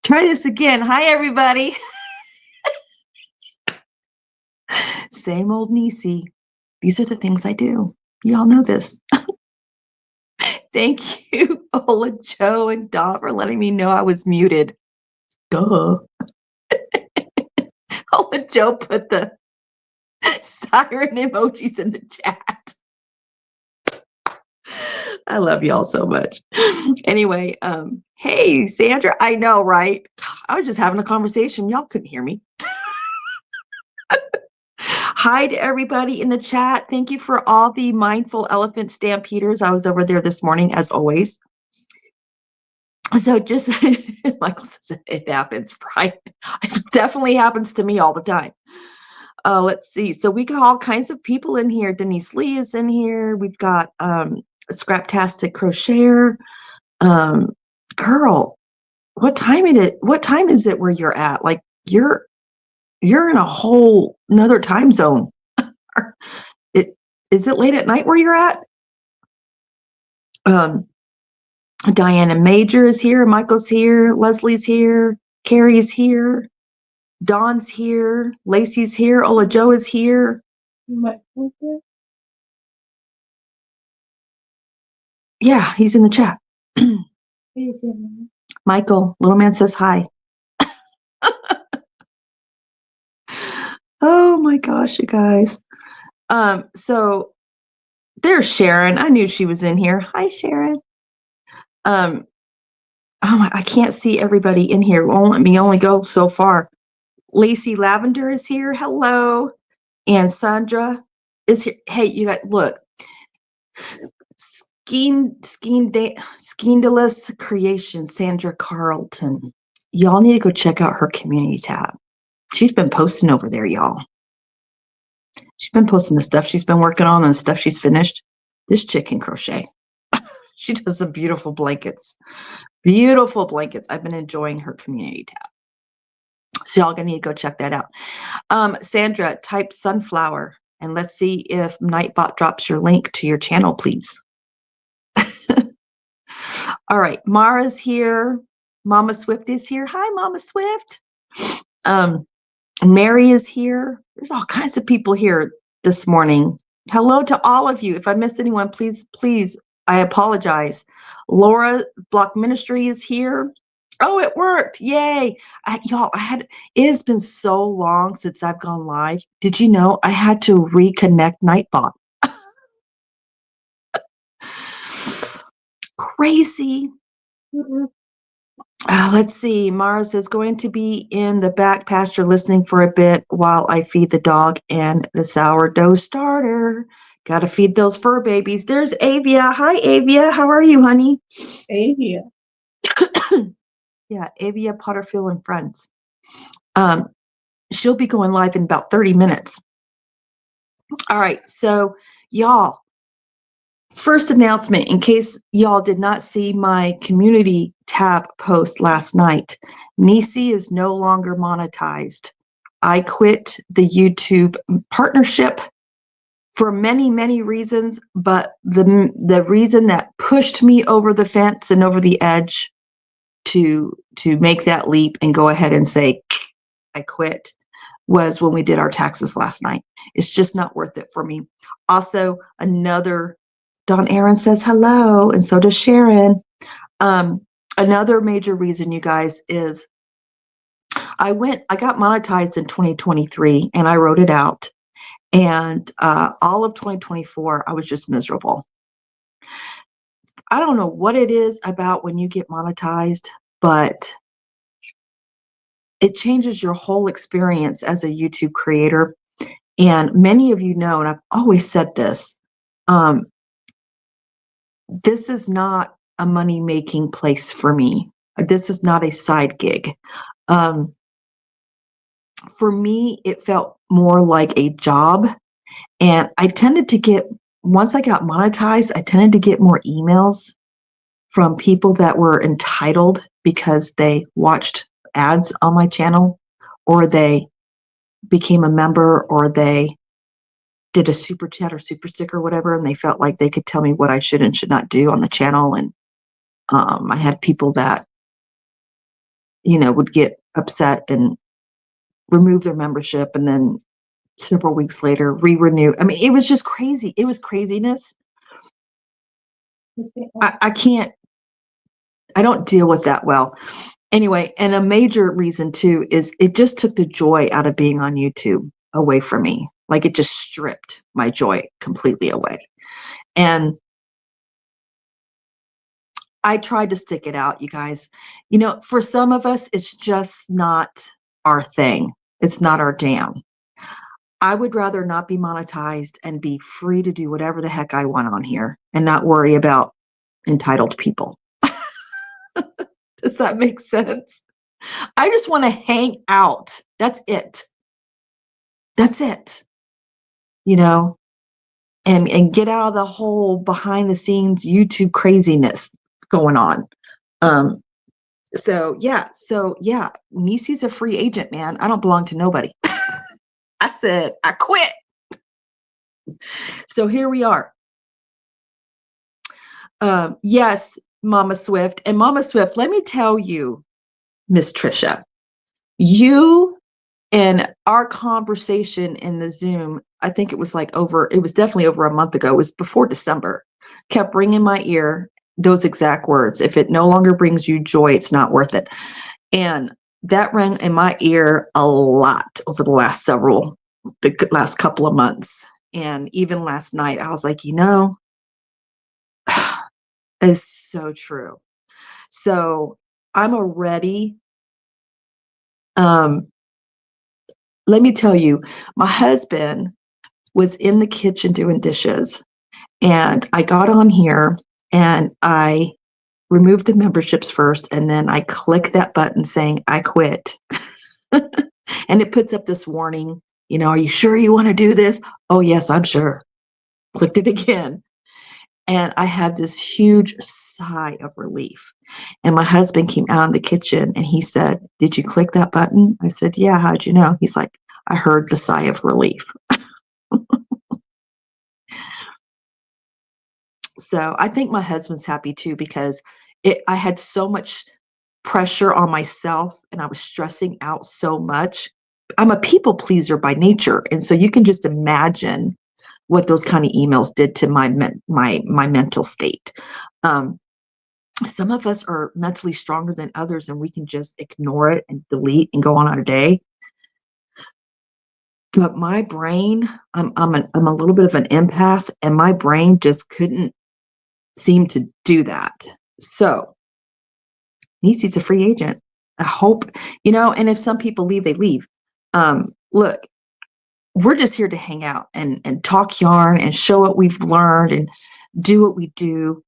Try this again. Hi, everybody. Same old Niese. These are the things I do. Y'all know this. Thank you, Ola, Joe, and Don for letting me know I was muted. Duh. Ola, Joe put the siren emojis in the chat. I love y'all so much. Anyway, hey, Sandra, I know, right? I was just having a conversation. Y'all couldn't hear me. Hi to everybody in the chat. Thank you for all the mindful elephant stampeders. I was over there this morning, as always. So just, Michael says it happens, right? It definitely happens to me all the time. Let's see. So we got all kinds of people in here. Denise Lee is in here. We've got Scraptastic Crocheter. Girl, what time is it? What time is it where you're at? Like you're in a whole another time zone. Is it late at night where you're at? Diana Major is here. Michael's here. Leslie's here. Carrie's here. Dawn's here. Lacey's here. Ola Joe is here. Michael's here? Yeah, he's in the chat. Michael, little man says hi. Oh my gosh, you guys. So there's Sharon. I knew she was in here. Hi, Sharon. Oh my, I can't see everybody in here. Won't let me only go so far. Lacey Lavender is here. Hello. And Sandra is here. Hey, you guys, look. Skindalus Creation, Sandra Carlton. Y'all need to go check out her community tab. She's been posting over there, y'all. She's been posting the stuff she's been working on and the stuff she's finished. This chick can crochet. She does some beautiful blankets. Beautiful blankets. I've been enjoying her community tab. So y'all gonna need to go check that out. Sandra, type sunflower and let's see if Nightbot drops your link to your channel, please. All right, Mara's here. Mama Swift is here. Hi, Mama Swift. Mary is here. There's all kinds of people here this morning. Hello to all of you. If I missed anyone, please, I apologize. Laura Block Ministry is here. Oh, it worked. Yay. Y'all, it has been so long since I've gone live. Did you know I had to reconnect Nightbot? Crazy. Let's see. Mara says, going to be in the back pasture listening for a bit while I feed the dog and the sourdough starter. Got to feed those fur babies. There's Avia. Hi, Avia. How are you, honey? Avia. Yeah, Avia Potterfield and Friends. She'll be going live in about 30 minutes. All right. So, y'all, first announcement, in case y'all did not see my community tab post last night, Niese is no longer monetized. I quit the YouTube partnership for many, many reasons, but the reason that pushed me over the fence and over the edge to make that leap and go ahead and say, I quit, was when we did our taxes last night. It's just not worth it for me. Also, Don Aaron says hello, and so does Sharon. Another major reason, you guys, is I got monetized in 2023, and I wrote it out. And all of 2024, I was just miserable. I don't know what it is about when you get monetized, but it changes your whole experience as a YouTube creator. And many of you know, and I've always said this, this is not a money-making place for me. This is not a side gig. For me, it felt more like a job. And I tended to get, once I got monetized, I tended to get more emails from people that were entitled because they watched ads on my channel, or they became a member, or they did a super chat or super sticker or whatever, and they felt like they could tell me what I should and should not do on the channel. And I had people that, would get upset and remove their membership, and then several weeks later re-renew. I mean, it was just crazy. It was craziness. I don't deal with that well. Anyway, and a major reason too is it just took the joy out of being on YouTube away from me. Like, it just stripped my joy completely away. And I tried to stick it out, you guys. For some of us, it's just not our thing. It's not our jam. I would rather not be monetized and be free to do whatever the heck I want on here and not worry about entitled people. Does that make sense? I just want to hang out. That's it. That's it. And get out of the whole behind the scenes YouTube craziness going on. So yeah, Niese's a free agent, man. I don't belong to nobody. I said, I quit. So here we are. Yes, Mama Swift. And Mama Swift, let me tell you, Miss Trisha, you and our conversation in the Zoom, I think it was definitely over a month ago. It was before December, kept ringing my ear, those exact words. If it no longer brings you joy, it's not worth it. And that rang in my ear a lot over the last couple of months. And even last night, I was like, it's so true. So I'm already, let me tell you, my husband was in the kitchen doing dishes, and I got on here and I removed the memberships first, and then I click that button saying I quit. And it puts up this warning, are you sure you want to do this? Oh yes, I'm sure. Clicked it again. And I had this huge sigh of relief. And my husband came out of the kitchen and he said, did you click that button? I said, yeah, how'd you know? He's like, I heard the sigh of relief. So I think my husband's happy too, because I had so much pressure on myself and I was stressing out so much. I'm a people pleaser by nature. And so you can just imagine what those kind of emails did to my mental state. Some of us are mentally stronger than others, and we can just ignore it and delete and go on our day. But my brain, I'm a little bit of an empath, and my brain just couldn't seem to do that. So Niese's a free agent. I hope, and if some people leave, they leave. Look, we're just here to hang out and talk yarn and show what we've learned and do what we do.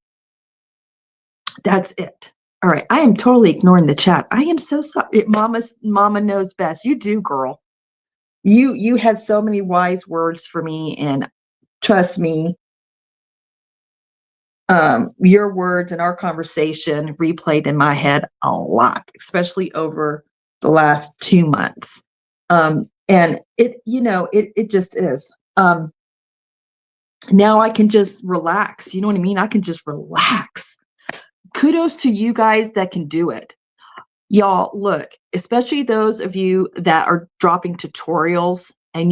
That's it. All right. I am totally ignoring the chat. I am so sorry. Mama knows best. You do, girl. You had so many wise words for me, and trust me, your words and our conversation replayed in my head a lot, especially over the last 2 months. And it just is. Now I can just relax. You know what I mean? I can just relax. Kudos to you guys that can do it. Y'all, look, especially those of you that are dropping tutorials, and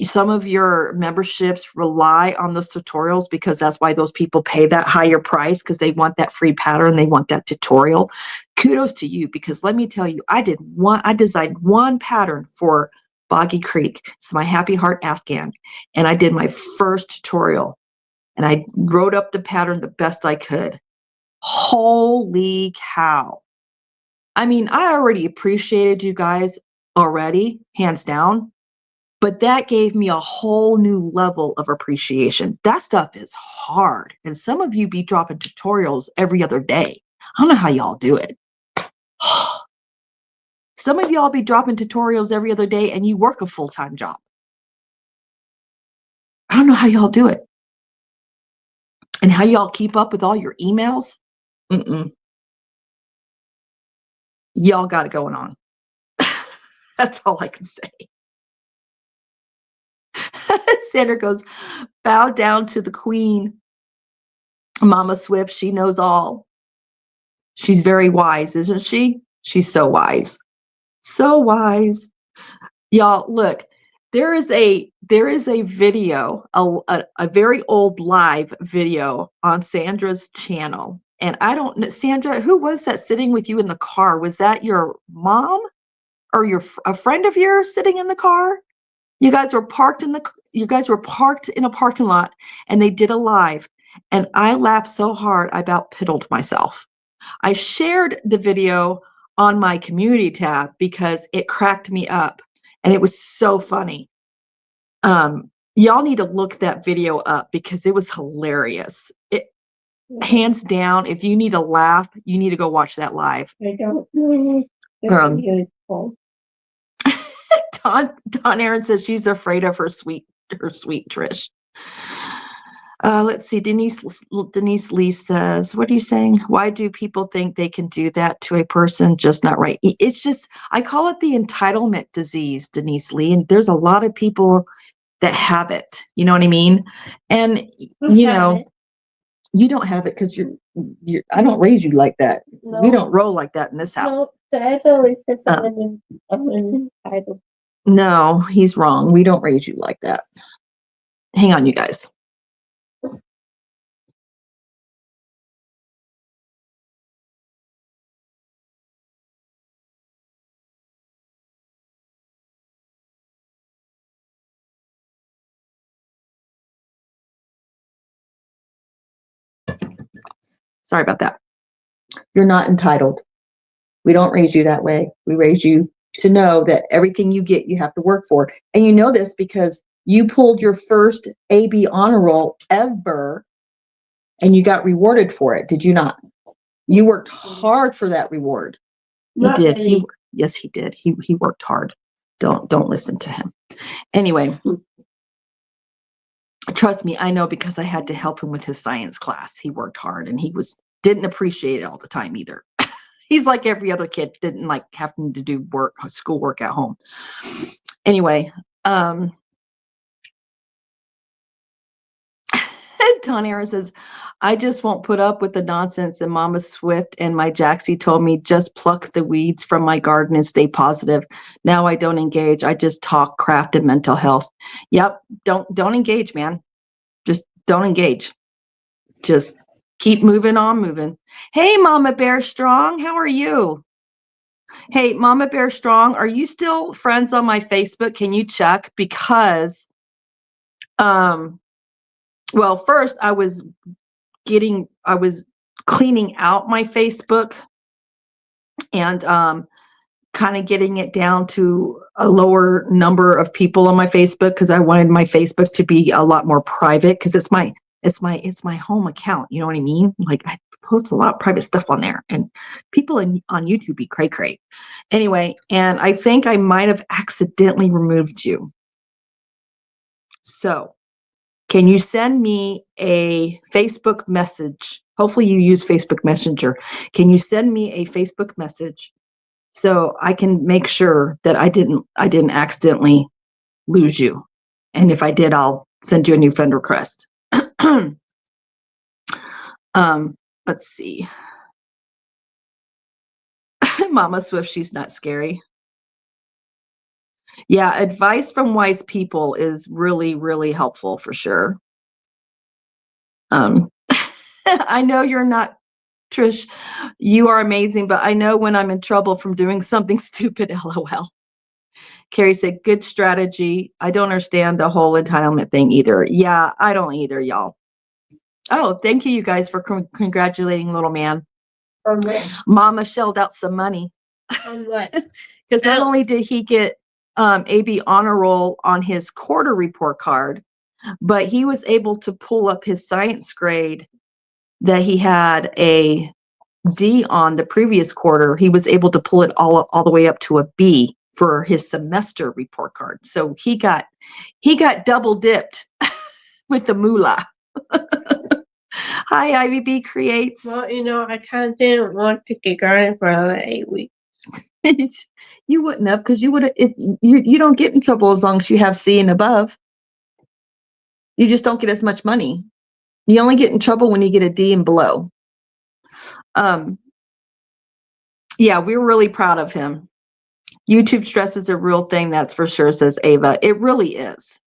some of your memberships rely on those tutorials, because that's why those people pay that higher price, because they want that free pattern, they want that tutorial. Kudos to you, because let me tell you, I designed one pattern for Boggy Creek. It's my Happy Heart Afghan, and I did my first tutorial, and I wrote up the pattern the best I could. Holy cow. I mean, I already appreciated you guys already, hands down, but that gave me a whole new level of appreciation. That stuff is hard. And some of you be dropping tutorials every other day. I don't know how y'all do it. Some of y'all be dropping tutorials every other day and you work a full-time job. I don't know how y'all do it. And how y'all keep up with all your emails. Y'all got it going on. That's all I can say. Sandra goes, bow down to the queen. Mama Swift, she knows all. She's very wise, isn't she? She's so wise. So wise. Y'all, look, there is a video, a very old live video on Sandra's channel. And I don't know, Sandra, who was that sitting with you in the car? Was that your mom or a friend of yours sitting in the car? You guys were parked in a parking lot and they did a live. And I laughed so hard, I about piddled myself. I shared the video on my community tab because it cracked me up and it was so funny. Y'all need to look that video up because it was hilarious. Hands down, if you need a laugh, you need to go watch that live. I don't know. Don Aaron says she's afraid of her sweet Trish. Let's see. Denise Lee says, what are you saying? Why do people think they can do that to a person? Just not right. It's just, I call it the entitlement disease, Denise Lee. And there's a lot of people that have it. You know what I mean? And, you know, you don't have it because I don't raise you like that. No. We don't roll like that in this house. No, Dad always says I'm entitled. No, he's wrong. We don't raise you like that. Hang on, you guys. Sorry about that. You're not entitled. We don't raise you that way. We raise you to know that everything you get, you have to work for. And you know this because you pulled your first AB honor roll ever and you got rewarded for it. Did you not? You worked hard for that reward. He did. Yes, he did. He worked hard. Don't listen to him. Anyway, trust me, I know because I had to help him with his science class. He worked hard and he didn't appreciate it all the time either. He's like every other kid, didn't like having to do schoolwork at home. Anyway, Don Aaron says, I just won't put up with the nonsense. And Mama Swift and my Jaxie told me just pluck the weeds from my garden and stay positive. Now I don't engage. I just talk craft and mental health. Yep. Don't engage, man. Just don't engage. Just keep moving on moving. Hey, Mama Bear Strong, how are you? Hey, Mama Bear Strong, are you still friends on my Facebook? Can you check? Because, well, first I was cleaning out my Facebook and kind of getting it down to a lower number of people on my Facebook because I wanted my Facebook to be a lot more private because it's my home account. You know what I mean? Like I post a lot of private stuff on there and people on YouTube be cray. Anyway, and I think I might have accidentally removed you. So can you send me a Facebook message? Hopefully you use Facebook Messenger. Can you send me a Facebook message so I can make sure that I didn't accidentally lose you? And if I did, I'll send you a new friend request. Let's see. Mama Swift, she's not scary. Yeah, advice from wise people is really, really helpful for sure. I know you're not, Trish. You are amazing, but I know when I'm in trouble from doing something stupid, LOL. Carrie said, good strategy. I don't understand the whole entitlement thing either. Yeah, I don't either, y'all. Oh, thank you guys for congratulating little man. Mama shelled out some money. Because not only did he get AB honor roll on his quarter report card, but he was able to pull up his science grade that he had a D on the previous quarter. He was able to pull it all the way up to a B for his semester report card. So he got double dipped with the moolah. Hi, IVB Creates. Well, you know, I kind of didn't want to get garden for another 8 weeks. You wouldn't have, because you would have. If you don't get in trouble as long as you have C and above. You just don't get as much money. You only get in trouble when you get a D and below. Yeah, we're really proud of him. YouTube stress is a real thing, that's for sure, says Ava. It really is.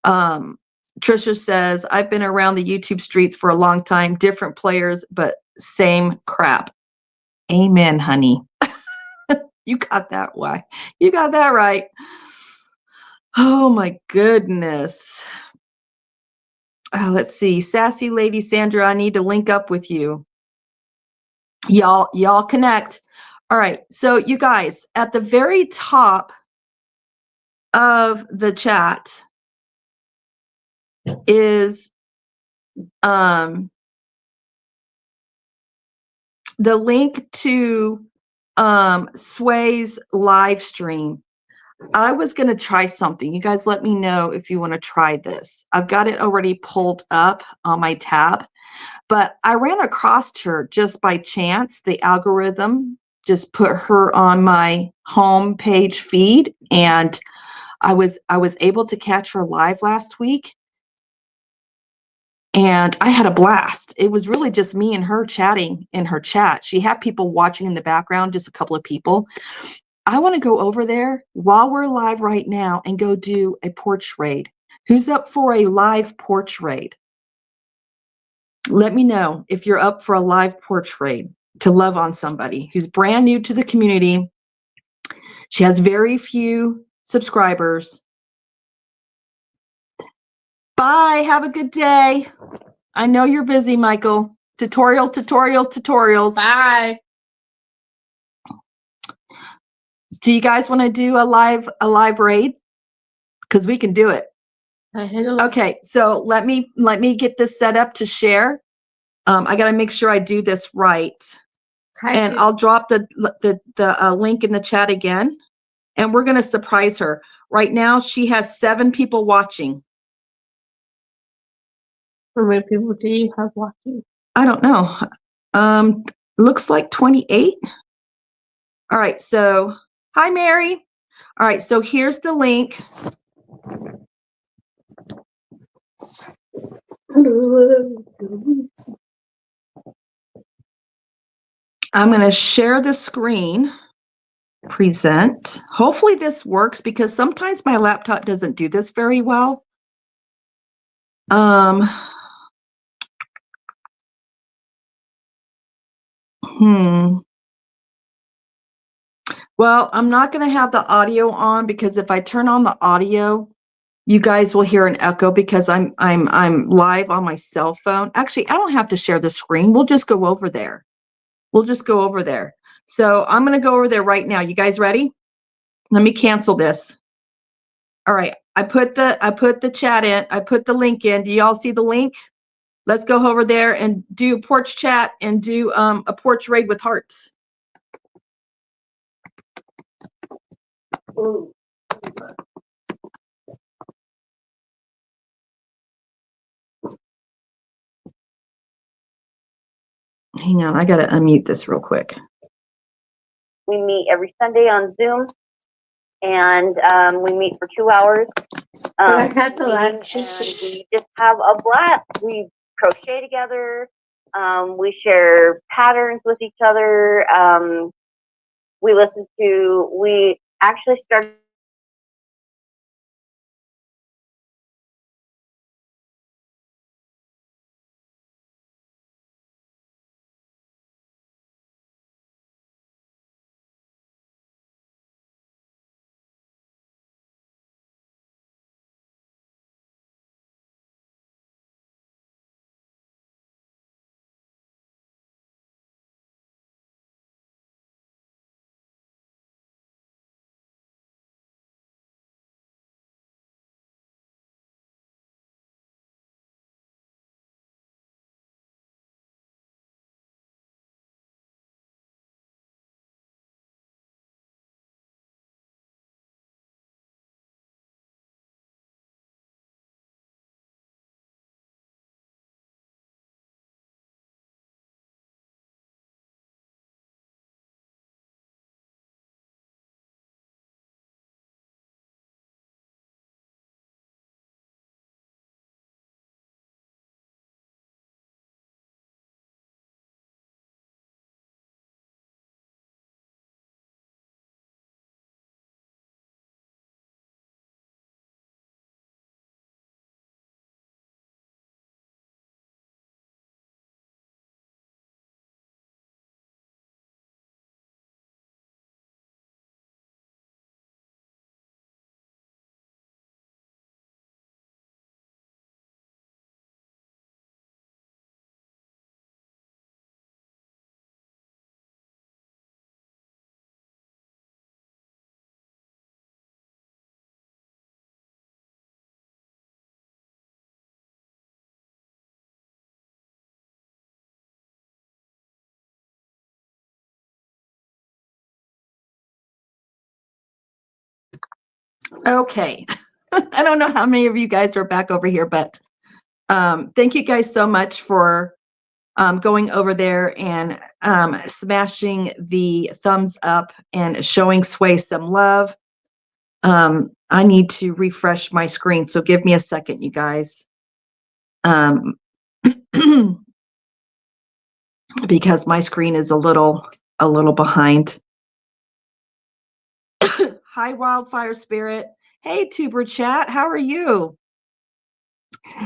Trisha says, I've been around the YouTube streets for a long time, different players, but same crap. Amen, honey. You got that why. You got that right. Oh my goodness. Let's see. Sassy Lady Sandra, I need to link up with you. Y'all connect. All right. So you guys, at the very top of the chat is the link to Sway's live stream. I was going to try something. You guys let me know if you want to try this. I've got it already pulled up on my tab, but I ran across her just by chance. The algorithm just put her on my home page feed, and I was able to catch her live last week, and I had a blast. It was really just me and her chatting in her chat. She had people watching in the background, just a couple of people. I want to go over there while we're live right now and go do a porch raid. Who's up for a live porch raid? Let me know if you're up for a live porch raid to love on somebody who's brand new to the community. She has very few subscribers. Bye. Have a good day. I know you're busy, Michael. Tutorials, tutorials, tutorials. Bye. Do you guys want to do a live raid? Because we can do it. Okay, so let me get this set up to share. I got to make sure I do this right. And I'll drop the link in the chat again. And we're going to surprise her. Right now, she has 7 people watching. How many people do you have watching? I don't know. Looks like 28. All right, so hi, Mary. All right, so here's the link. I'm going to share the screen. Present. Hopefully this works because sometimes my laptop doesn't do this very well. Well, I'm not going to have the audio on because if I turn on the audio, you guys will hear an echo because I'm live on my cell phone. Actually, I don't have to share the screen. We'll just go over there. So I'm going to go over there right now. You guys ready? Let me cancel this. All right. I put the chat in. I put the link in. Do y'all see the link? Let's go over there and do a porch chat and do a porch raid with hearts. Ooh. Hang on, I got to unmute this real quick. We meet every Sunday on Zoom, and we meet for 2 hours. I had to and we just have a blast. We crochet together. We share patterns with each other. We actually started Okay. I don't know how many of you guys are back over here, but thank you guys so much for going over there and smashing the thumbs up and showing Sway some love. I need to refresh my screen, so give me a second, you guys. Because my screen is a little behind. Hi, Wildfire Spirit. Hey, Tuber Chat. How are you?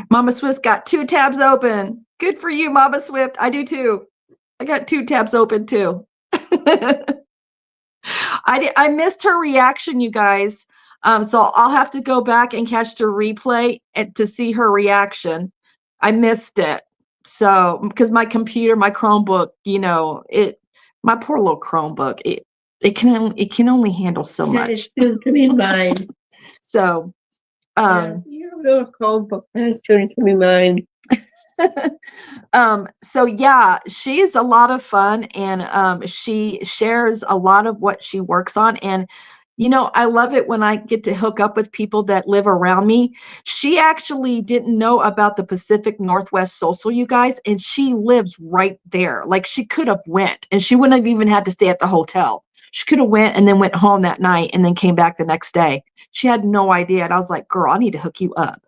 Mama Swift's got 2 tabs open. Good for you, Mama Swift. I do too. I got 2 tabs open too. I missed her reaction, you guys. So I'll have to go back and catch the replay to see her reaction. I missed it. So because my computer, my Chromebook, my poor little Chromebook, it can only handle so much. It's soon to be mine. So Your little Chromebook, that's soon to be mine. So yeah, she is a lot of fun, and she shares a lot of what she works on. And I love it when I get to hook up with people that live around me. She actually didn't know about the Pacific Northwest Social, you guys, and she lives right there. Like, she could have went, and she wouldn't have even had to stay at the hotel. She could have went and then went home that night and then came back the next day. She had no idea. And I was like, girl, I need to hook you up.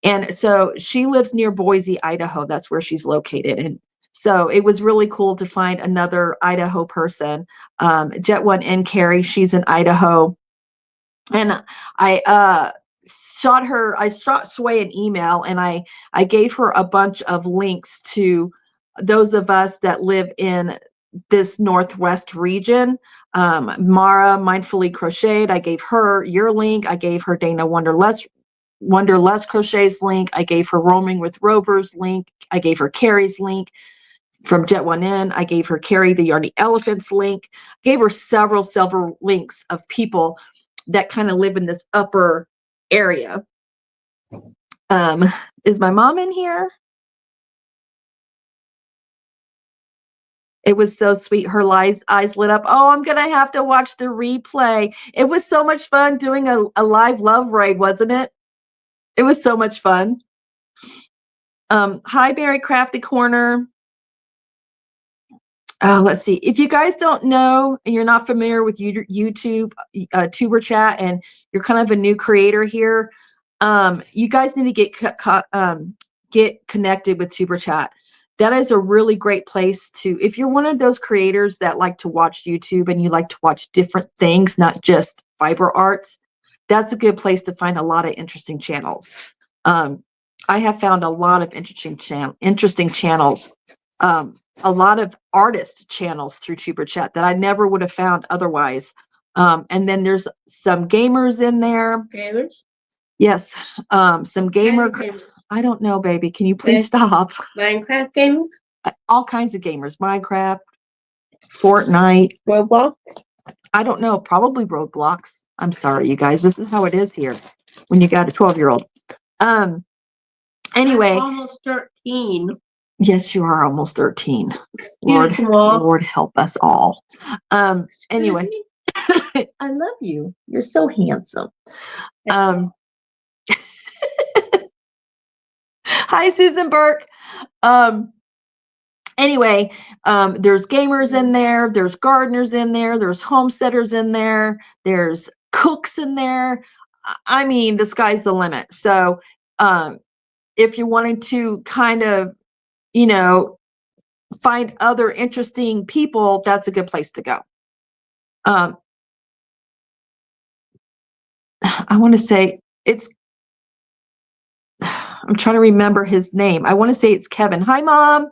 And so she lives near Boise, Idaho. That's where she's located. And so it was really cool to find another Idaho person. Jet One and Carrie, she's in Idaho. And I shot Sway an email, and I gave her a bunch of links to those of us that live in this Northwest region. Mara Mindfully Crocheted, I gave her your link. I gave her Dana Wonderlust Crochet's link. I gave her Roaming with Rovers link. I gave her Carrie's link from Jet One In. I gave her Carrie the Yarny Elephants link. I gave her several links of people that kind of live in this upper area. Is my mom in here? It was so sweet. Her eyes lit up. Oh, I'm going to have to watch the replay. It was so much fun doing a live love raid, wasn't it? It was so much fun. Hi, Berry Crafty Corner. Let's see. If you guys don't know and you're not familiar with YouTube, Tuber Chat, and you're kind of a new creator here, you guys need to get connected with Tuber Chat. That is a really great place to, if you're one of those creators that like to watch YouTube and you like to watch different things, not just fiber arts, that's a good place to find a lot of interesting channels. I have found a lot of interesting channels. A lot of artist channels through Tuber Chat that I never would have found otherwise. And then there's some gamers in there. Gamers? Yes. Some gamer. Gamers. I don't know, baby. Can you please stop? Minecraft gamers? All kinds of gamers. Minecraft, Fortnite. Roblox? I don't know. Probably Roblox. I'm sorry, you guys. This is how it is here when you got a 12-year-old. Anyway. I'm almost 13. Yes, you are almost 13. Lord help us all. Anyway, I love you. You're so handsome. Hi, Susan Burke. Anyway, there's gamers in there. There's gardeners in there. There's homesteaders in there. There's cooks in there. I mean, the sky's the limit. So if you wanted to kind of, find other interesting people, that's a good place to go. I want to say I'm trying to remember his name. I want to say it's Kevin. Hi, Mom.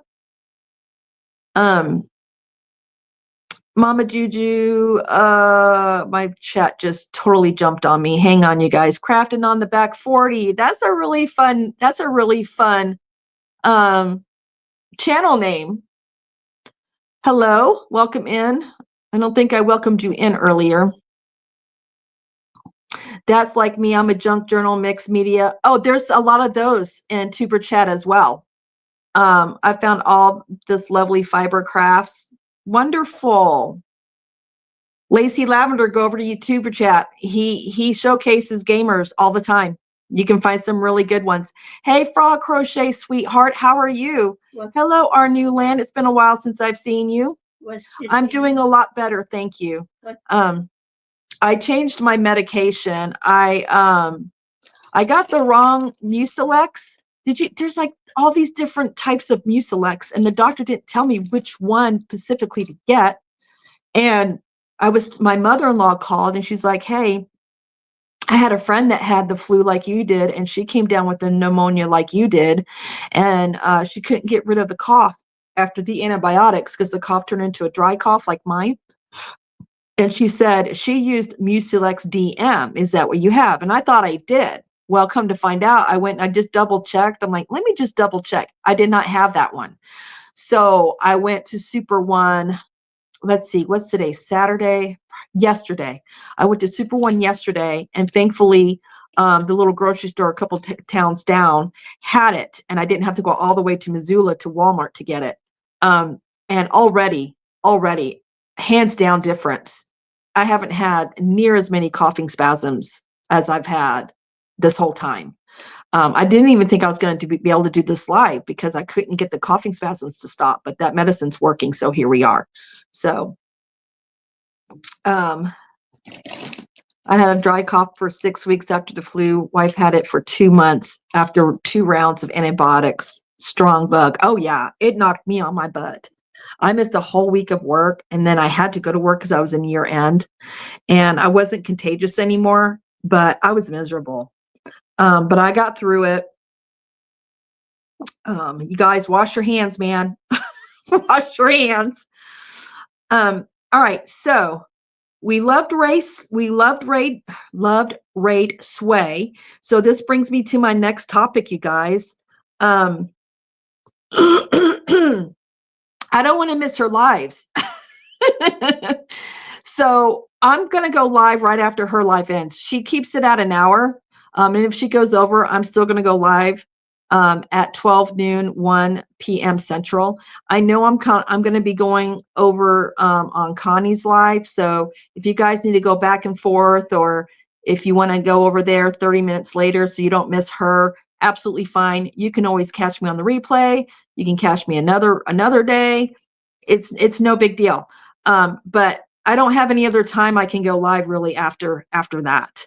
Mama Juju, my chat just totally jumped on me. Hang on, you guys. Crafting on the Back 40. That's a really fun channel name. Hello, welcome in. I don't think I welcomed you in earlier. That's like me. I'm a junk journal, mixed media. Oh, there's a lot of those in Tuber Chat as well. I found all this lovely fiber crafts. Wonderful. Lacey Lavender, go over to YouTube chat. He showcases gamers all the time. You can find some really good ones. Hey, Frog Crochet sweetheart, how are you? Hello, our new land. It's been a while since I've seen you. I'm doing a lot better, thank you. I changed my medication. I got the wrong Mucilex. There's like all these different types of Mucilex, and the doctor didn't tell me which one specifically to get. And my mother-in-law called and she's like, hey, I had a friend that had the flu like you did, and she came down with the pneumonia like you did. And she couldn't get rid of the cough after the antibiotics because the cough turned into a dry cough like mine. And she said she used Mucilex DM. Is that what you have? And I thought I did. Well, come to find out, I just double checked. I'm like, let me just double check. I did not have that one. So I went to Super One. Let's see, what's today? Saturday? Yesterday. I went to Super One yesterday, and thankfully, the little grocery store a couple towns down had it, and I didn't have to go all the way to Missoula to Walmart to get it. And already, hands down difference. I haven't had near as many coughing spasms as I've had this whole time. I didn't even think I was going to be able to do this live because I couldn't get the coughing spasms to stop, but that medicine's working. So here we are. So, I had a dry cough for 6 weeks after the flu. Wife had it for 2 months after 2 rounds of antibiotics. Strong bug. Oh yeah. It knocked me on my butt. I missed a whole week of work, and then I had to go to work because I was in year end, and I wasn't contagious anymore, but I was miserable. But I got through it. You guys wash your hands, man. Wash your hands. All right. So we loved Raid Sway. So this brings me to my next topic, you guys. I don't want to miss her lives. So I'm going to go live right after her live ends. She keeps it at an hour. And if she goes over, I'm still going to go live at 12 noon, 1 p.m. Central. I know I'm going to be going over on Connie's live. So if you guys need to go back and forth, or if you want to go over there 30 minutes later so you don't miss her, absolutely fine. You can always catch me on the replay. You can catch me another day. It's no big deal. But I don't have any other time I can go live really after that,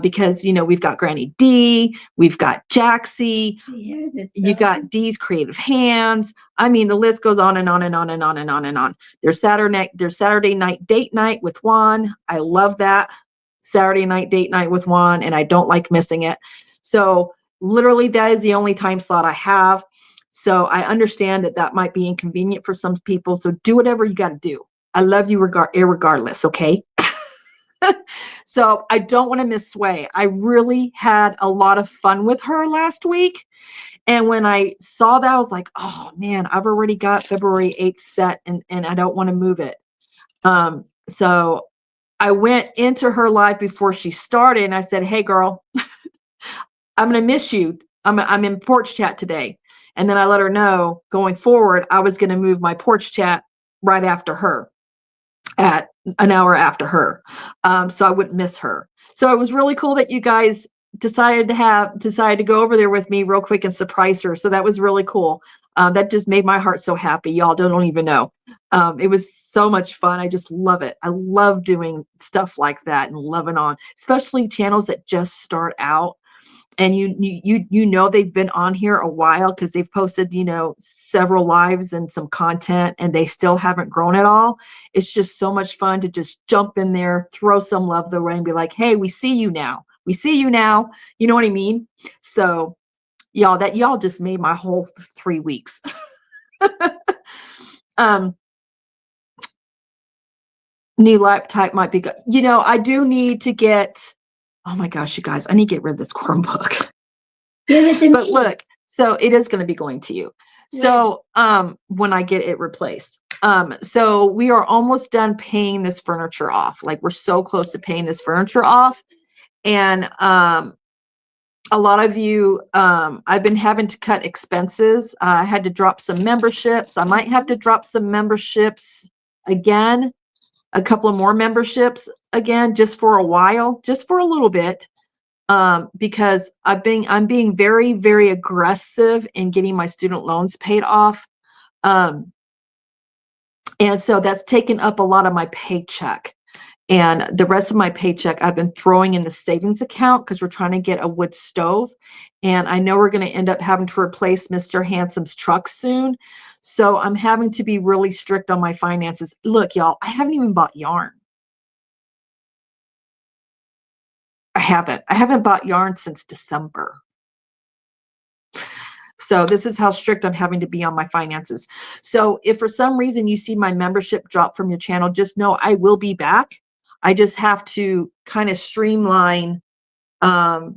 because we've got Granny D, we've got Jaxie, you got D's Creative Hands. I mean, the list goes on and on and on and on and on and on. There's Saturday night date night with Juan. I love that. Saturday night date night with Juan, and I don't like missing it. So literally, that is the only time slot I have. So I understand that might be inconvenient for some people. So do whatever you got to do. I love you irregardless, okay? So I don't want to miss Sway. I really had a lot of fun with her last week. And when I saw that, I was like, oh man, I've already got February 8th set, and I don't want to move it. So I went into her live before she started, and I said, hey girl, I'm going to miss you. I'm in Porch chat today. And then I let her know going forward, I was going to move my Porch chat right after her, at an hour after her, so I wouldn't miss her. So it was really cool that you guys decided to go over there with me real quick and surprise her. So that was really cool. That just made my heart so happy. Y'all don't even know. It was so much fun. I just love it. I love doing stuff like that and loving on, especially channels that just start out. And they've been on here a while because they've posted, several lives and some content, and they still haven't grown at all. It's just so much fun to just jump in there, throw some love the way, and be like, hey, we see you now. We see you now. You know what I mean? So y'all just made my whole 3 weeks. New laptop might be good. I do need to get, oh my gosh, you guys, I need to get rid of this quorum book. But look, so it is going to be going to you. So when I get it replaced. So we are almost done paying this furniture off. Like, we're so close to paying this furniture off. And a lot of you, I've been having to cut expenses. I had to drop some memberships. I might have to drop some memberships again. a couple of more memberships again, just for a while, just for a little bit, because I'm being very, very aggressive in getting my student loans paid off. And so that's taken up a lot of my paycheck. And the rest of my paycheck I've been throwing in the savings account because we're trying to get a wood stove. And I know we're going to end up having to replace Mr. Handsome's truck soon. So I'm having to be really strict on my finances. Look, y'all, I haven't even bought yarn. I haven't bought yarn since December. So this is how strict I'm having to be on my finances. So if for some reason you see my membership drop from your channel, just know I will be back. I just have to kind of streamline how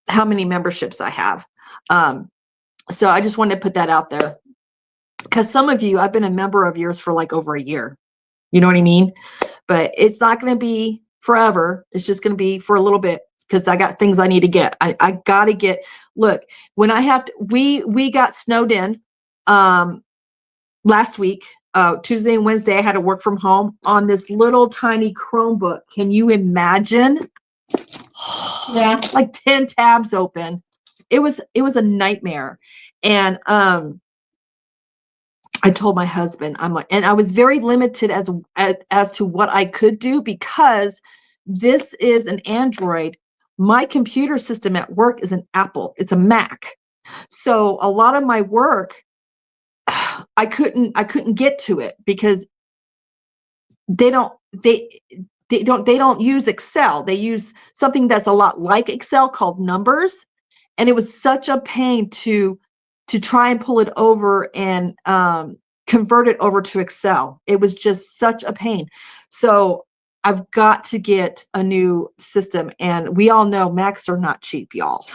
many memberships I have. So I just wanted to put that out there, because some of you, I've been a member of yours for like over a year. You know what I mean? But it's not going to be forever. It's just going to be for a little bit, because I got things I need to get. I got to get, look, when I have to, we got snowed in last week. Tuesday and Wednesday, I had to work from home on this little tiny Chromebook. Can you imagine? Yeah. Like 10 tabs open. It was a nightmare. And I told my husband, I'm like, and I was very limited as to what I could do, because this is an Android. My computer system at work is an Apple. It's a Mac. So a lot of my work, I couldn't get to it because they don't use Excel. They use something that's a lot like Excel called Numbers. And it was such a pain to try and pull it over and convert it over to Excel. It was just such a pain. So I've got to get a new system. And we all know Macs are not cheap, y'all.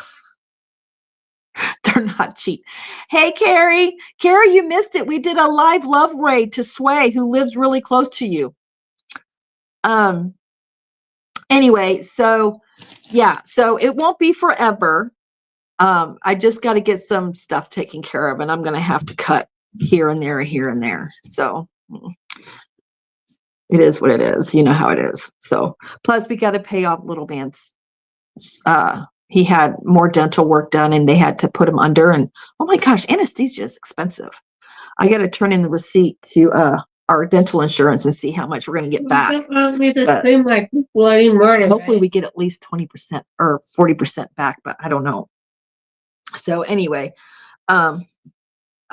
They're not cheap. Hey, Carrie. Carrie, you missed it. We did a live love raid to Sway, who lives really close to you. Anyway, so yeah, so it won't be forever. I just got to get some stuff taken care of, and I'm going to have to cut here and there and here and there. So it is what it is. You know how it is. So plus we got to pay off little man's, he had more dental work done and they had to put him under, and oh my gosh, anesthesia is expensive. I got to turn in the receipt to our dental insurance and see how much we're going to get back. Like bloody murder, hopefully right? we get at least 20% or 40% back, but I don't know. So anyway, oh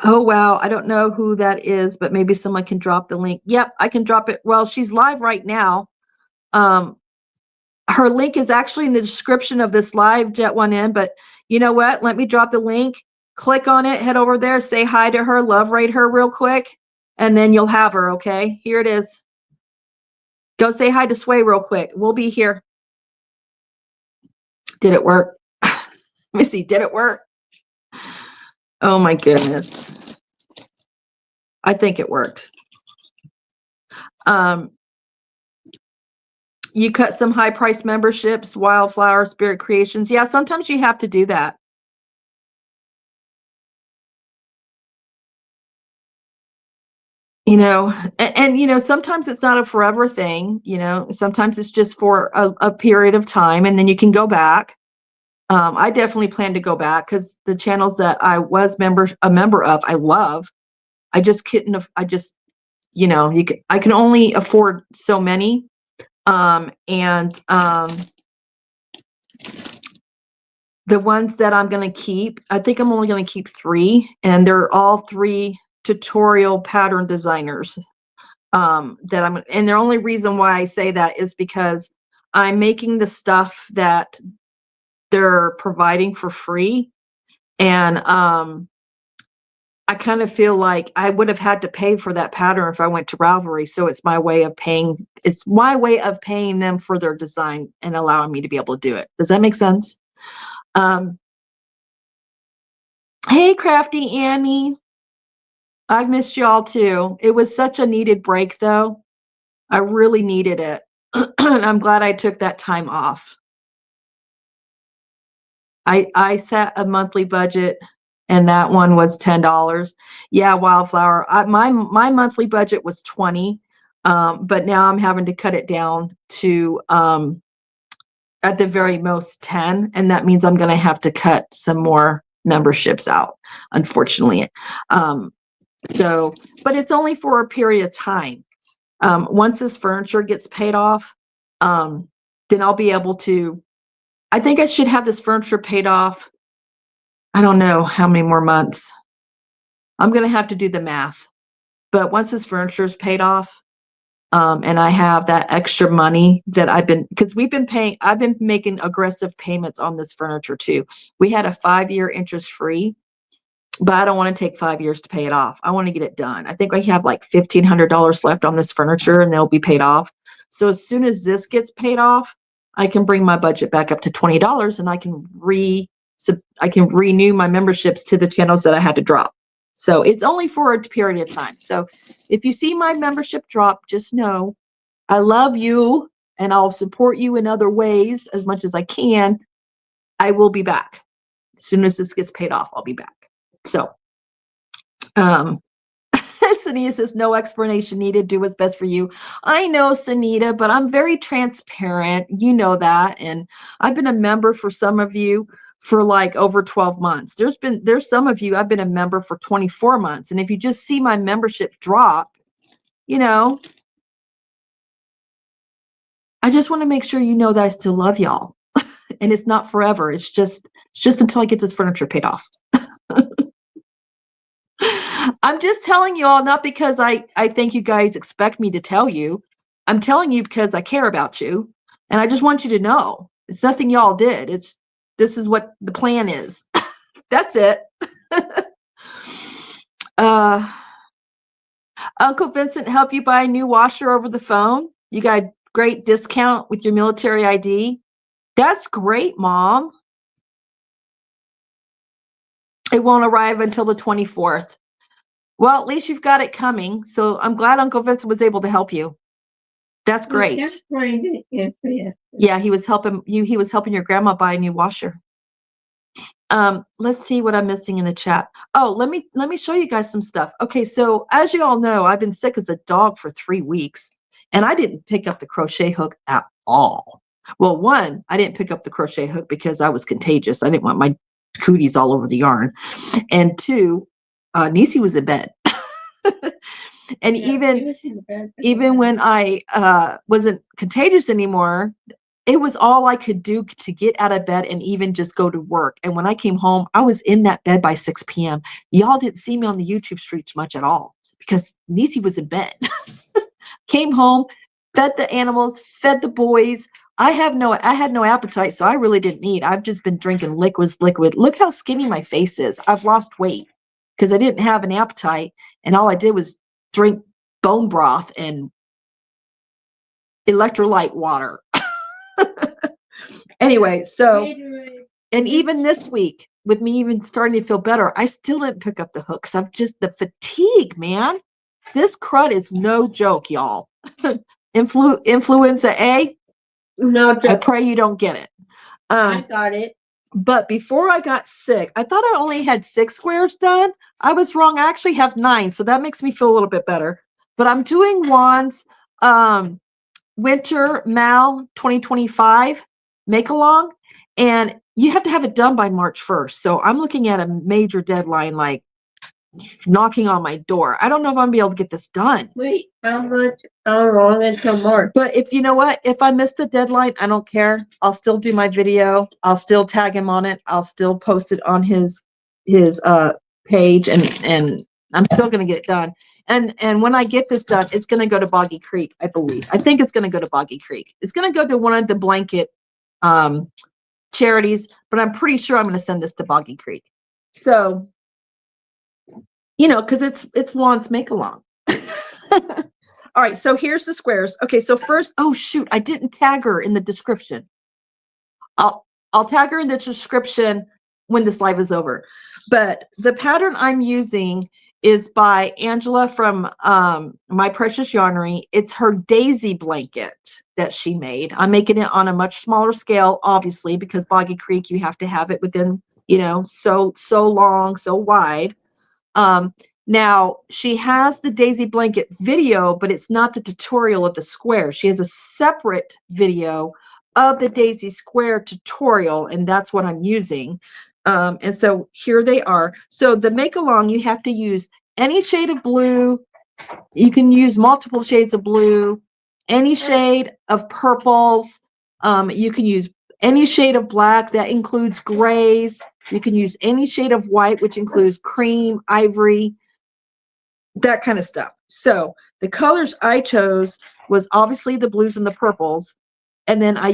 wow, I don't know who that is, but maybe someone can drop the link. Yep, I can drop it. Well, she's live right now. Her link is actually in the description of this live, Jet One In, but you know what? Let me drop the link. Click on it, head over there, say hi to her, love rate her real quick, and then you'll have her, okay? Here it is. Go say hi to Sway real quick. We'll be here. Did it work? Let me see, did it work? Oh my goodness. I think it worked. You cut some high price memberships, Wildflower, Spirit Creations. Yeah, sometimes you have to do that. You know, and you know, sometimes it's not a forever thing, you know, sometimes it's just for a period of time, and then you can go back. I definitely plan to go back, because the channels that I was a member of, I love. I just couldn't, you know, I can only afford so many. The ones that I'm going to keep, I think I'm only going to keep 3, and they're all 3 tutorial pattern designers. And the only reason why I say that is because I'm making the stuff that they're providing for free. And I kind of feel like I would have had to pay for that pattern if I went to Ravelry. So it's my way of paying them for their design and allowing me to be able to do it. Does that make sense? Hey, Crafty Annie. I've missed y'all too. It was such a needed break though. I really needed it. And I'm glad I took that time off. I set a monthly budget, and that one was $10. Yeah, Wildflower. My monthly budget was $20. But now I'm having to cut it down to at the very most 10, and that means I'm going to have to cut some more memberships out, unfortunately. So, but it's only for a period of time. Once this furniture gets paid off, then I'll be able to, I think I should have this furniture paid off. I don't know how many more months. I'm going to have to do the math. But once this furniture is paid off, and I have that extra money that because I've been making aggressive payments on this furniture too. We had a 5-year interest-free, but I don't want to take 5 years to pay it off. I want to get it done. I think I have like $1,500 left on this furniture and they'll be paid off. So as soon as this gets paid off, I can bring my budget back up to $20 and I can renew my memberships to the channels that I had to drop. So it's only for a period of time. So if you see my membership drop, just know I love you and I'll support you in other ways as much as I can. I will be back. As soon as this gets paid off, I'll be back. So, Sanita says, no explanation needed. Do what's best for you. I know, Sanita, but I'm very transparent. You know that. And I've been a member for some of you for like over 12 months. There's some of you, I've been a member for 24 months. And if you just see my membership drop, you know, I just want to make sure you know that I still love y'all. And it's not forever. It's just until I get this furniture paid off. I'm just telling you all, not because I think you guys expect me to tell you. I'm telling you because I care about you. And I just want you to know. It's nothing y'all did. This is what the plan is. That's it. Uncle Vincent help you buy a new washer over the phone? You got a great discount with your military ID? That's great, Mom. It won't arrive until the 24th. Well, at least you've got it coming. So I'm glad Uncle Vincent was able to help you. That's great. Yeah, he was helping you. He was helping your grandma buy a new washer. Let's see what I'm missing in the chat. Oh, let me show you guys some stuff. Okay, so as you all know, I've been sick as a dog for 3 weeks, and I didn't pick up the crochet hook at all. Well, one, I didn't pick up the crochet hook because I was contagious. I didn't want my cooties all over the yarn. And two, Niese was in bed. And yeah, even when I wasn't contagious anymore, it was all I could do to get out of bed and even just go to work. And when I came home, I was in that bed by 6 p.m. Y'all didn't see me on the YouTube streets much at all because Niese was in bed. Came home, fed the animals, fed the boys. I had no appetite, so I really didn't eat. I've just been drinking liquid. Look how skinny my face is. I've lost weight because I didn't have an appetite, and all I did was drink bone broth and electrolyte water. Anyway, so, and even this week, with me even starting to feel better, I still didn't pick up the hook because I'm just the fatigue, man. This crud is no joke, y'all. Influenza A? No joke. I pray you don't get it. I got it. But before I got sick, I thought I only had 6 squares done. I was wrong. I actually have 9, so that makes me feel a little bit better. But I'm doing Juan's Winter Mal 2025 make-along, and you have to have it done by March 1st. So I'm looking at a major deadline, like knocking on my door. I don't know if I'm gonna be able to get this done. Wait, how long until March? But if you know what, if I missed the deadline, I don't care. I'll still do my video. I'll still tag him on it. I'll still post it on his page, and I'm still gonna get it done. And when I get this done, it's gonna go to Boggy Creek, I believe. I think it's gonna go to Boggy Creek. It's gonna go to one of the blanket charities, but I'm pretty sure I'm gonna send this to Boggy Creek. So, you know, because it's Juan's make-along. All right, so here's the squares. Okay, so first, oh shoot, I didn't tag her in the description. I'll tag her in the description when this live is over. But the pattern I'm using is by Angela from My Precious Yarnery. It's her daisy blanket that she made. I'm making it on a much smaller scale, obviously, because Boggy Creek, you have to have it within, you know, so long, so wide. Now, she has the daisy blanket video, but it's not the tutorial of the square. She has a separate video of the daisy square tutorial, and that's what I'm using. And so here they are. So the make along, you have to use any shade of blue. You can use multiple shades of blue, any shade of purples. You can use any shade of black. That includes grays. You can use any shade of white, which includes cream, ivory, that kind of stuff. So the colors I chose was obviously the blues and the purples. And then I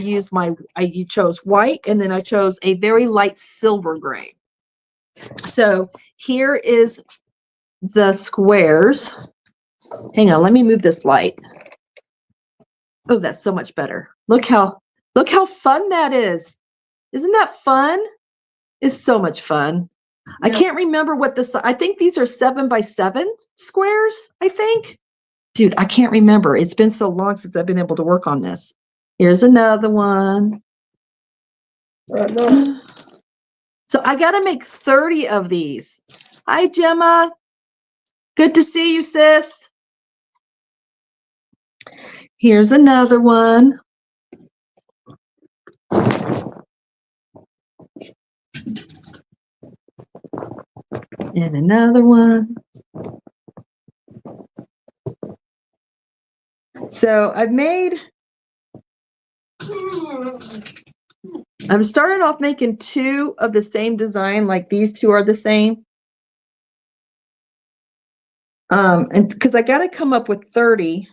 chose white, and then I chose a very light silver gray. So here is the squares. Hang on, let me move this light. Oh, that's so much better. Look how fun that is. Isn't that fun? It's so much fun. Yeah. I can't remember what I think these are 7x7 squares, I think. Dude, I can't remember. It's been so long since I've been able to work on this. Here's another one. So I got to make 30 of these. Hi, Gemma. Good to see you, sis. Here's another one. And another one. So I'm starting off making 2 of the same design, like these 2 are the same. And because I got to come up with 30.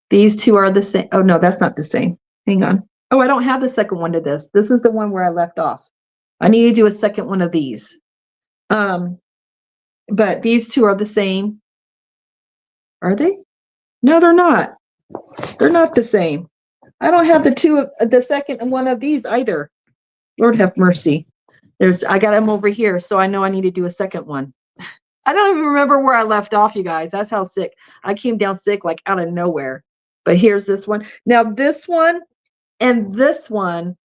These 2 are the same. Oh, no, that's not the same. Hang on. Oh, I don't have the second one to this. This is the one where I left off. I need to do a second one of these. But these 2 are the same. Are they? No, they're not. They're not the same. I don't have the second one of these either. Lord have mercy. I got them over here, so I know I need to do a second one. I don't even remember where I left off, you guys. That's how sick. I came down sick like out of nowhere. But here's this one. Now this one and this one,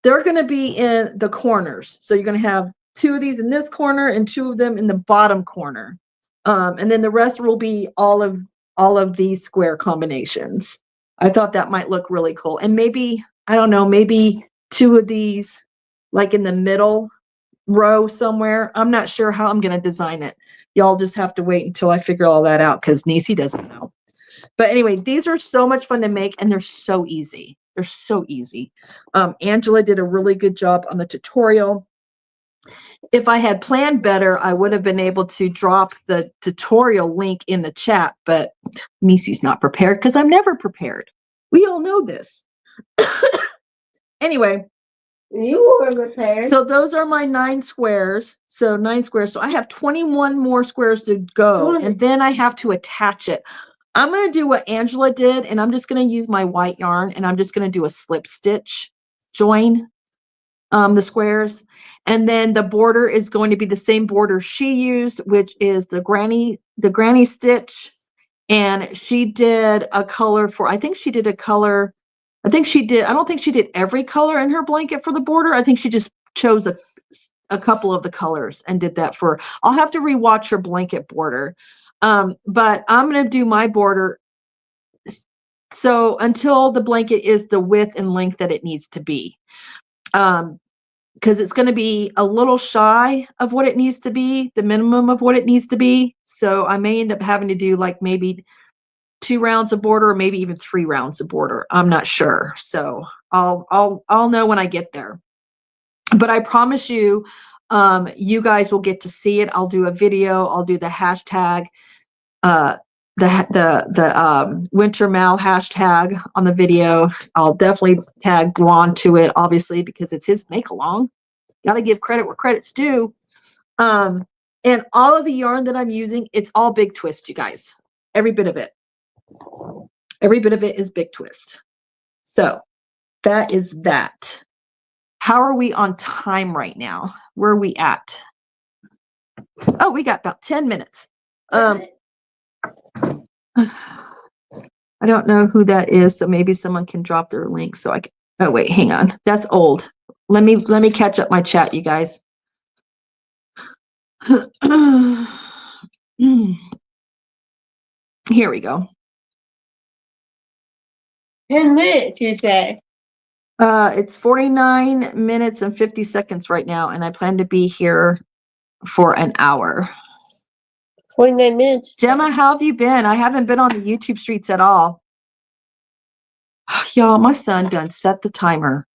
they're going to be in the corners. So you're going to have 2 of these in this corner and 2 of them in the bottom corner. And then the rest will be all of these square combinations. I thought that might look really cool. And maybe, I don't know, maybe 2 of these like in the middle row somewhere. I'm not sure how I'm going to design it. Y'all just have to wait until I figure all that out because Niese doesn't know. But anyway, these are so much fun to make and they're so easy. They're so easy. Angela did a really good job on the tutorial. If I had planned better, I would have been able to drop the tutorial link in the chat, but Niese's not prepared because I'm never prepared. We all know this. Anyway. You were prepared. So those are my 9 squares. So 9 squares. So I have 21 more squares to go, and then I have to attach it. I'm going to do what Angela did, and I'm just going to use my white yarn, and I'm just going to do a slip stitch join the squares. And then the border is going to be the same border she used, which is the granny stitch. And she did a color for, I think she did a color. I don't think she did every color in her blanket for the border. I think she just chose a couple of the colors and did that for, I'll have to rewatch her blanket border. But I'm going to do my border. So until the blanket is the width and length that it needs to be. Because it's going to be a little shy of what it needs to be, the minimum of what it needs to be. So I may end up having to do like maybe 2 rounds of border or maybe even 3 rounds of border. I'm not sure. So I'll know when I get there. But I promise you, you guys will get to see it. I'll do a video. I'll do the hashtag, the Winter Mal hashtag on the video. I'll definitely tag Ron to it, obviously, because it's his make along. Got to give credit where credit's due. And all of the yarn that I'm using, it's all Big Twist, you guys. Every bit of it. Every bit of it is Big Twist. So that is that. How are we on time right now? Where are we at? Oh, we got about 10 minutes. I don't know who that is, so maybe someone can drop their link so I can. Oh wait, hang on. That's old. Let me catch up my chat, you guys. Here we go. 10 minutes, you say? It's 49 minutes and 50 seconds right now, and I plan to be here for an hour. 49 minutes. Gemma, how have you been? I haven't been on the YouTube streets at all. Y'all, my son done set the timer.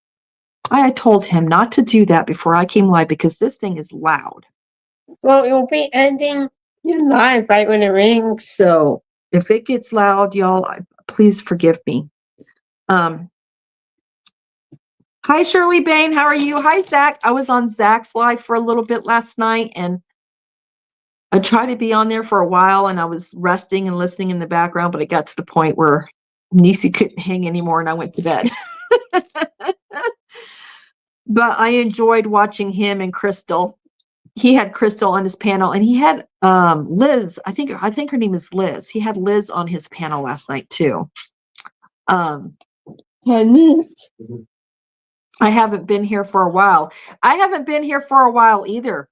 I had told him not to do that before I came live because this thing is loud. Well, you'll be ending your live right when it rings. So if it gets loud, y'all, please forgive me. Hi, Shirley Bain. How are you? Hi, Zach. I was on Zach's live for a little bit last night, and I tried to be on there for a while, and I was resting and listening in the background, but it got to the point where Niese couldn't hang anymore, and I went to bed. But I enjoyed watching him and Crystal. He had Crystal on his panel, and he had Liz. I think her name is Liz. He had Liz on his panel last night too. I haven't been here for a while. I haven't been here for a while either,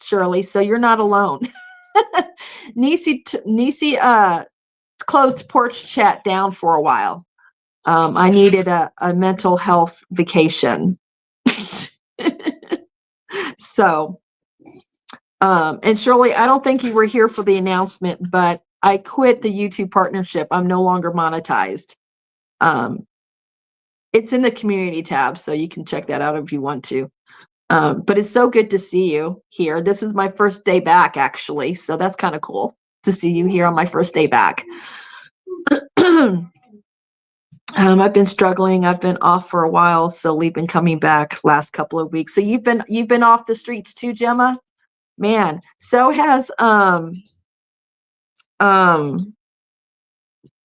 Shirley, so you're not alone. Niese closed Porch Chat down for a while. I needed a mental health vacation. So, and Shirley, I don't think you were here for the announcement, but I quit the YouTube partnership. I'm no longer monetized. It's in the community tab, so you can check that out if you want to. But it's so good to see you here. This is my first day back, actually, so that's kind of cool to see you here on my first day back. I've been struggling. I've been off for a while, so we've been coming back last couple of weeks. So you've been off the streets too, Gemma? Man, so has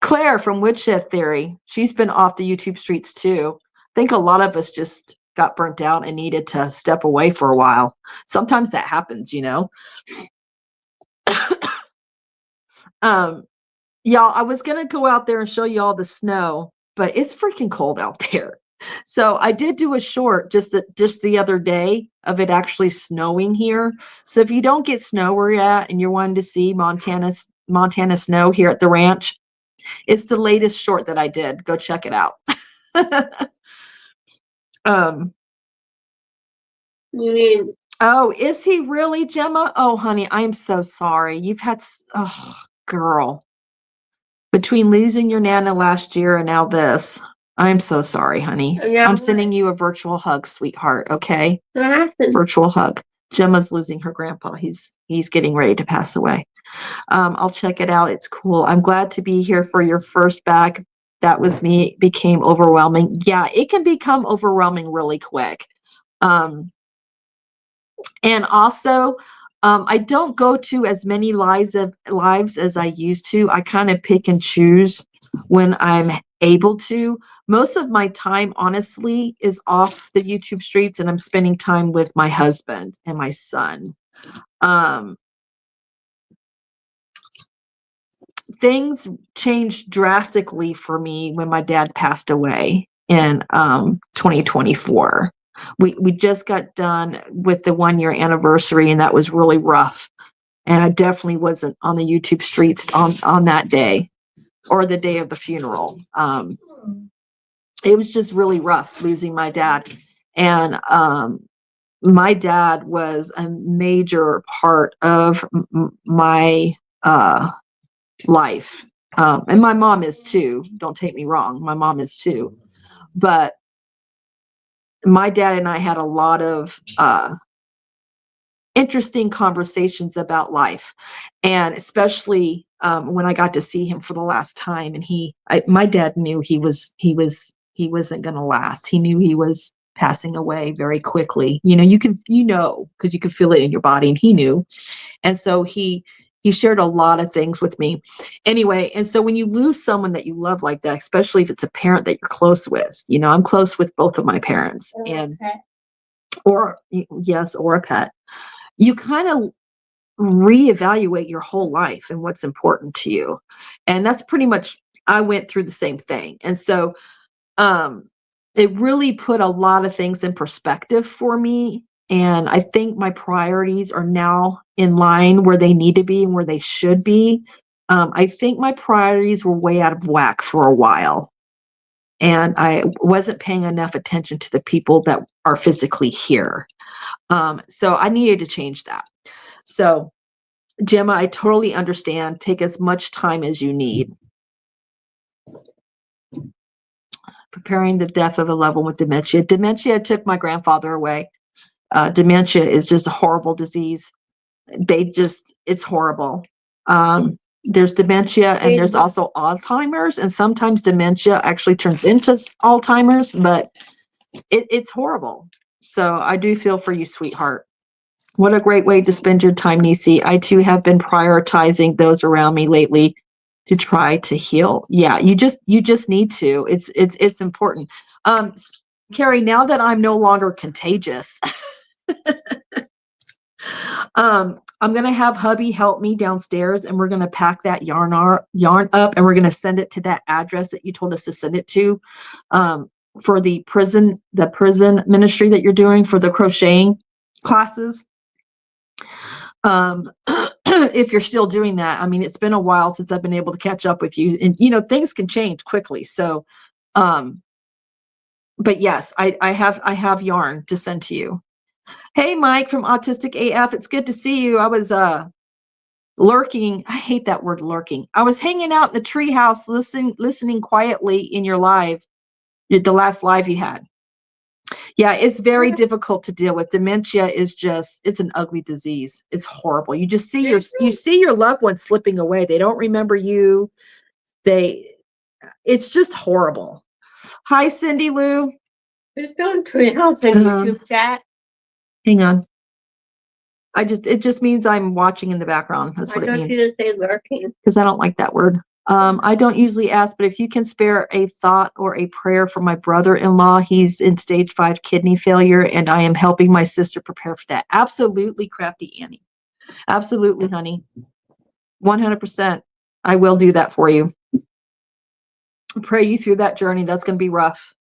Claire from Woodshed Theory. She's been off the YouTube streets too. I think a lot of us just got burnt out and needed to step away for a while. Sometimes that happens, you know. Y'all, I was gonna go out there and show you all the snow, but it's freaking cold out there. So I did do a short just the other day of it actually snowing here. So if you don't get snow where you're at and you're wanting to see Montana snow here at the ranch, it's the latest short that I did. Go check it out. You mean, Oh, is he really, Gemma? Oh, honey, I am so sorry. You've had, oh, girl. Between losing your Nana last year and now this, I'm so sorry, honey. Yeah. I'm sending you a virtual hug, sweetheart, okay? what happened? Virtual hug. Gemma's losing her grandpa. He's getting ready to pass away. I'll check it out. It's cool. I'm glad to be here for your first back. That was me. It became overwhelming. Yeah, it can become overwhelming really quick. And also, I don't go to as many lives as I used to. I kind of pick and choose when I'm able to. Most of my time, honestly, is off the YouTube streets, and I'm spending time with my husband and my son. Things changed drastically for me when my dad passed away in 2024. We just got done with the 1-year anniversary, and that was really rough. And I definitely wasn't on the YouTube streets on that day or the day of the funeral. It was just really rough losing my dad. And my dad was a major part of my life. And my mom is too. Don't take me wrong. My mom is too. But my dad and I had a lot of interesting conversations about life, and especially when I got to see him for the last time. And my dad knew he wasn't going to last. He knew he was passing away very quickly. You know, because you can feel it in your body, and he knew. And so he shared a lot of things with me. Anyway, and so when you lose someone that you love like that, especially if it's a parent that you're close with, you know, I'm close with both of my parents, or a pet. You kind of reevaluate your whole life and what's important to you. And that's pretty much, I went through the same thing. And so it really put a lot of things in perspective for me. And I think my priorities are now in line where they need to be and where they should be. I think my priorities were way out of whack for a while. And I wasn't paying enough attention to the people that are physically here. So I needed to change that. So Gemma, I totally understand. Take as much time as you need. Preparing the death of a loved one with dementia. Dementia took my grandfather away. Dementia is just a horrible disease. It's horrible. There's dementia and there's also Alzheimer's, and sometimes dementia actually turns into Alzheimer's, but it's horrible. So I do feel for you, sweetheart. What a great way to spend your time, Niese. I too have been prioritizing those around me lately to try to heal. Yeah, you just need to. It's important. Carrie, now that I'm no longer contagious, I'm going to have hubby help me downstairs, and we're going to pack that yarn up, and we're going to send it to that address that you told us to send it to, for the prison ministry that you're doing for the crocheting classes. If you're still doing that, I mean, it's been a while since I've been able to catch up with you, and things can change quickly. So, but yes, I have yarn to send to you. Hey, Mike from Autistic AF. It's good to see you. I was lurking. I hate that word, lurking. I was hanging out in the treehouse, listening quietly in your live, the last live you had. Yeah, it's very difficult to deal with. Dementia is it's an ugly disease. It's horrible. You just see your loved ones slipping away. They don't remember you. It's just horrible. Hi, Cindy Lou. There's no treehouse in YouTube chat. Hang on. It just means I'm watching in the background. That's what it means. Why don't you just say lurking? Because I don't like that word. I don't usually ask, but if you can spare a thought or a prayer for my brother-in-law, he's in stage 5 kidney failure, and I am helping my sister prepare for that. Absolutely, Crafty Annie. Absolutely, honey. 100%. I will do that for you. Pray you through that journey. That's going to be rough.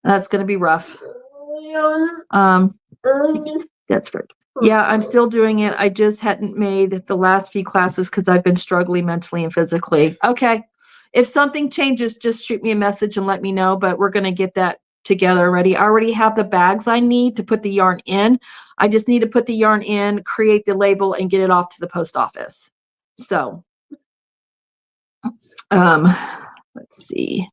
That's going to be rough. That's right. Yeah, I'm still doing it. I just hadn't made the last few classes because I've been struggling mentally and physically. Okay. If something changes, just shoot me a message and let me know, but we're going to get that together already. I already have the bags I need to put the yarn in. I just need to put the yarn in, create the label, and get it off to the post office. So, let's see.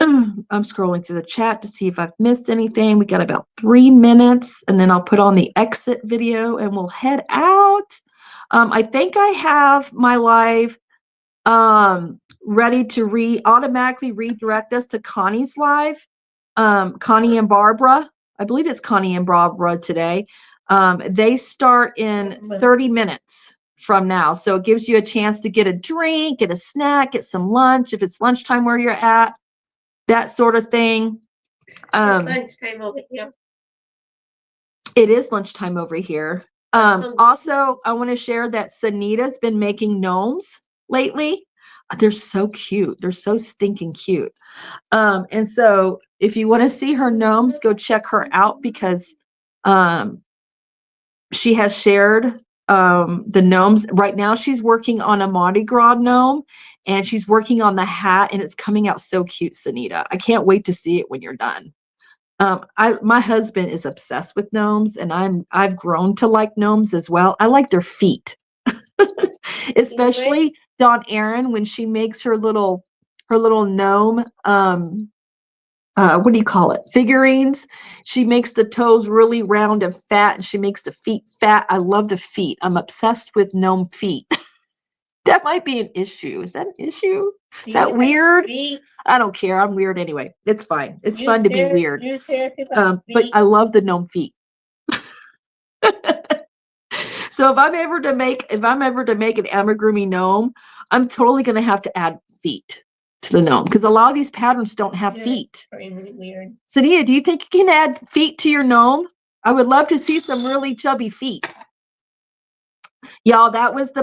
I'm scrolling through the chat to see if I've missed anything. We got about 3 minutes, and then I'll put on the exit video and we'll head out. I think I have my live ready to automatically redirect us to Connie's live. Connie and Barbara. I believe it's Connie and Barbara today. They start in 30 minutes from now. So it gives you a chance to get a drink, get a snack, get some lunch, if it's lunchtime where you're at, that sort of thing. Lunchtime over here. It is lunchtime over here. Also, I want to share that Sanita's been making gnomes lately. They're so cute. They're so stinking cute. And so if you want to see her gnomes, go check her out, because she has shared the gnomes. Right now she's working on a Mardi Gras gnome, and she's working on the hat, and it's coming out so cute, Sanita. I can't wait to see it when you're done. My husband is obsessed with gnomes, and I've grown to like gnomes as well. I like their feet. Especially Dawn Erin, when she makes her little gnome what do you call it? Figurines. She makes the toes really round and fat, and she makes the feet fat. I love the feet. I'm obsessed with gnome feet. That might be an issue. Is that an issue? Is that weird? I don't care. I'm weird anyway. It's fine. It's fun to be weird. But I love the gnome feet. So if I'm ever to make an amigurumi gnome, I'm totally going to have to add feet to the gnome, because a lot of these patterns don't have feet. Really weird. Sania, do you think you can add feet to your gnome? I would love to see some really chubby feet. Y'all, that was the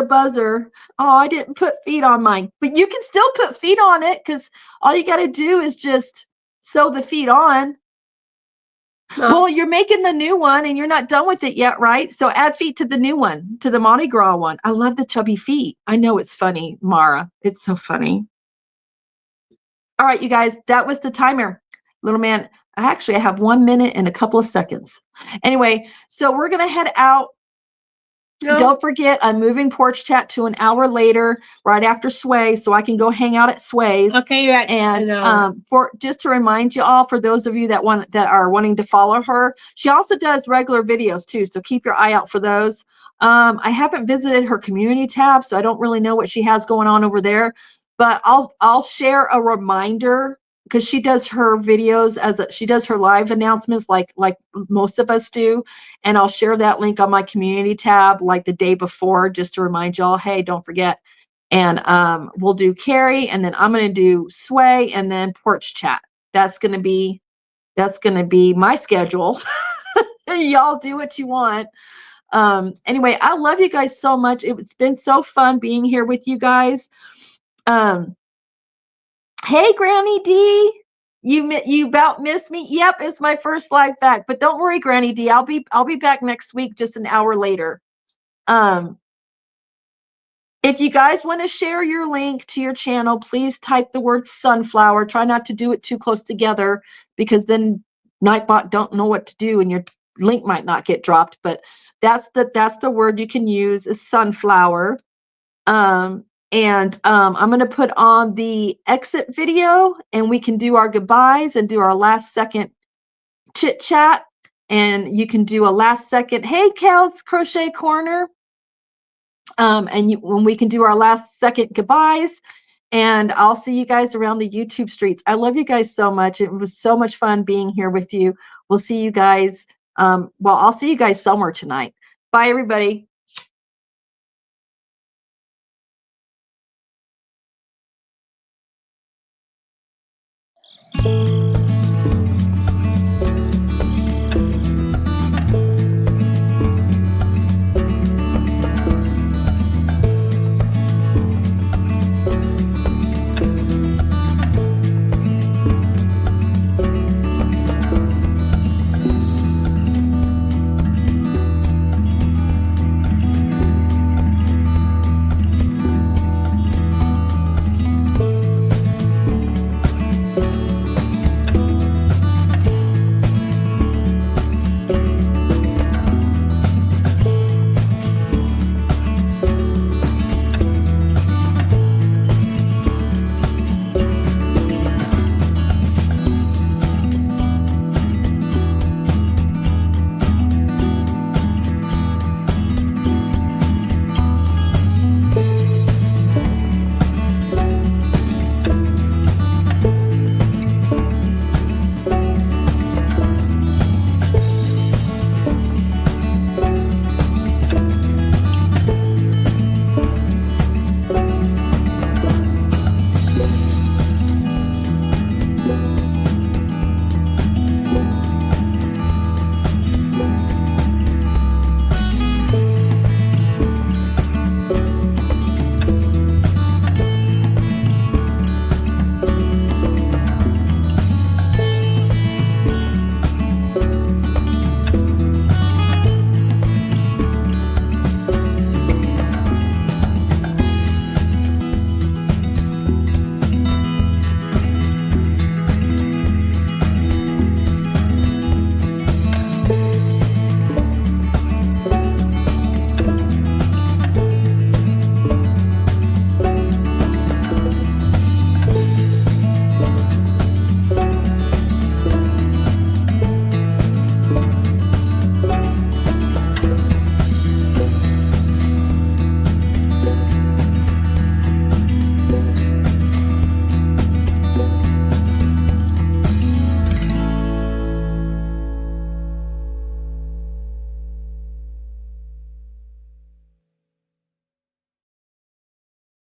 buzzer. Oh, I didn't put feet on mine, but you can still put feet on it, because all you got to do is just sew the feet on. Well, you're making the new one and you're not done with it yet, right? So add feet to the new one, to the Mardi Gras one. I love the chubby feet. I know it's funny, Mara. It's so funny. All right, you guys, that was the timer. Little man, I have 1 minute and a couple of seconds. Anyway, so we're going to head out. No. Don't forget, I'm moving Porch Chat to an hour later, right after Sway, so I can go hang out at Sway's. Okay, you're at And for just to remind you all, for those of you that are wanting to follow her, she also does regular videos too, so keep your eye out for those. I haven't visited her community tab, so I don't really know what she has going on over there, but I'll share a reminder, because she does her videos she does her live announcements like most of us do, and I'll share that link on my community tab like the day before, just to remind y'all, hey, don't forget. And we'll do Carrie, and then I'm going to do Sway, and then Porch Chat. That's going to be my schedule. Y'all do what you want. Anyway, I love you guys so much. It's been so fun being here with you guys. Hey, Granny D, you about missed me? Yep, it's my first live back, but don't worry, Granny D, I'll be back next week, just an hour later. If you guys want to share your link to your channel, please type the word sunflower. Try not to do it too close together, because then Nightbot don't know what to do and your link might not get dropped. But that's the word you can use, is sunflower. I'm going to put on the exit video, and we can do our goodbyes and do our last second chit chat. And you can do a last second, hey, Cal's Crochet Corner. When we can do our last second goodbyes, and I'll see you guys around the YouTube streets. I love you guys so much. It was so much fun being here with you. We'll see you guys. I'll see you guys somewhere tonight. Bye, everybody.